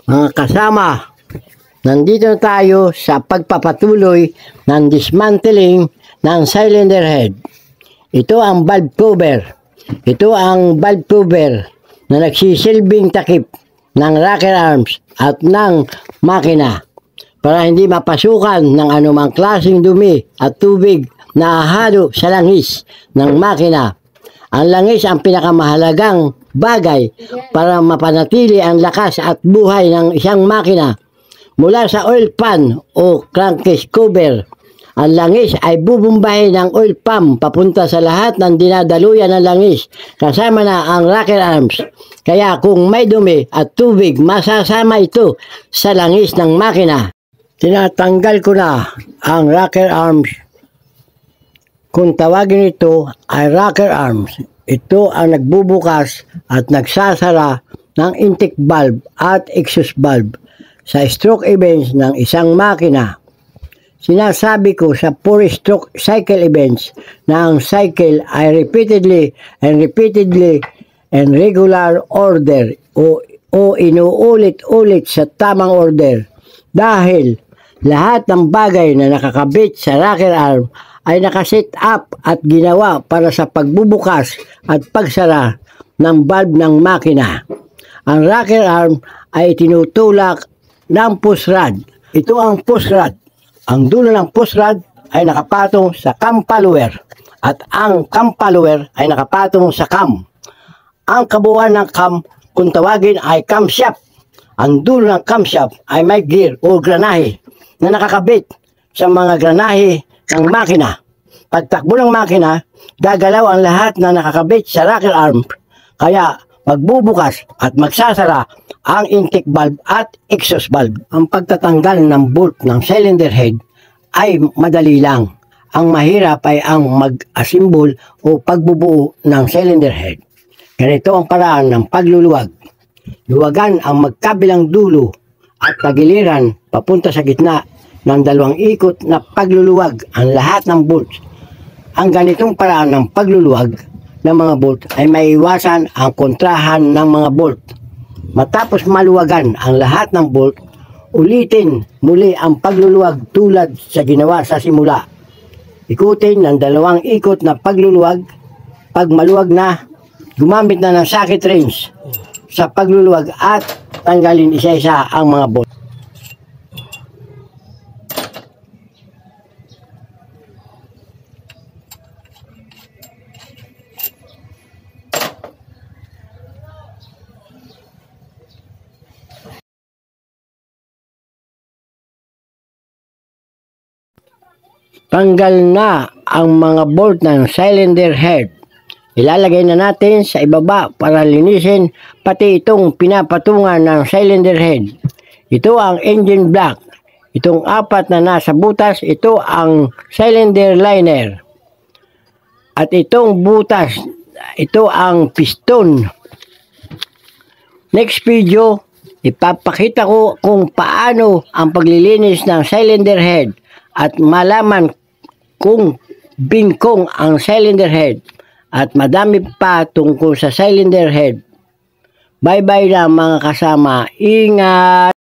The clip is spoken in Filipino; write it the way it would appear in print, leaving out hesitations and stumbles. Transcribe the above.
Mga kasama, nandito na tayo sa pagpapatuloy ng dismantling ng cylinder head. Ito ang valve cover. Ito ang valve cover na nagsisilbing takip ng rocker arms at ng makina para hindi mapasukan ng anumang klaseng dumi at tubig na halo sa langis ng makina. Ang langis ang pinakamahalagang bagay para mapanatili ang lakas at buhay ng isang makina. Mula sa oil pan o crankcase cover, ang langis ay bubumbahin ng oil pump papunta sa lahat ng dinadaluyan ng langis, kasama na ang rocker arms. Kaya kung may dumi at tubig, masasama ito sa langis ng makina. Tinatanggal ko na ang rocker arms. Kung tawagin ito ay rocker arms, ito ang nagbubukas at nagsasara ng intake valve at exhaust valve sa stroke events ng isang makina. Sinasabi ko sa 4-stroke cycle events na ang cycle ay repeatedly and regular order o inuulit-ulit sa tamang order dahil lahat ng bagay na nakakabit sa rocker arm ay nakaset up at ginawa para sa pagbubukas at pagsara ng valve ng makina. Ang rocker arm ay tinutulak ng push rod. Ito ang push rod. Ang dulo ng push rod ay nakapatong sa cam follower at ang cam follower ay nakapatong sa cam. Ang kabuuan ng cam, kung tawagin, ay camshaft. Ang dulo ng camshaft ay may gear o granahe na nakakabit sa mga granahe ng makina. Pagtakbo ng makina, gagalaw ang lahat na nakakabit sa rocker arm. Kaya magbubukas at magsasara ang intake valve at exhaust valve. Ang pagtatanggal ng bolt ng cylinder head ay madali lang. Ang mahirap ay ang mag-assemble o pagbubuo ng cylinder head. Ganito ang paraan ng pagluluwag. Luwagan ang magkabilang dulo at pagiliran papunta sa gitna ng dalawang ikot na pagluluwag ang lahat ng bolts. Ang ganitong paraan ng pagluluwag ng mga bolt ay maiwasan ang kontrahan ng mga bolt. Matapos maluwagan ang lahat ng bolt, ulitin muli ang pagluluwag tulad sa ginawa sa simula. Ikutin ng dalawang ikot na pagluluwag. Pag maluwag na, gumamit na ng socket wrench sa pagluluwag at tanggalin isa-isa ang mga bolt. Tanggal na ang mga bolt ng cylinder head. Ilalagay na natin sa ibaba para linisin pati itong pinapatungan ng cylinder head. Ito ang engine block. Itong apat na nasa butas, ito ang cylinder liner. At itong butas, ito ang piston. Next video, ipapakita ko kung paano ang paglilinis ng cylinder head at malaman kung bingkong ang cylinder head at madami pa tungkol sa cylinder head. Bye-bye na mga kasama. Ingat!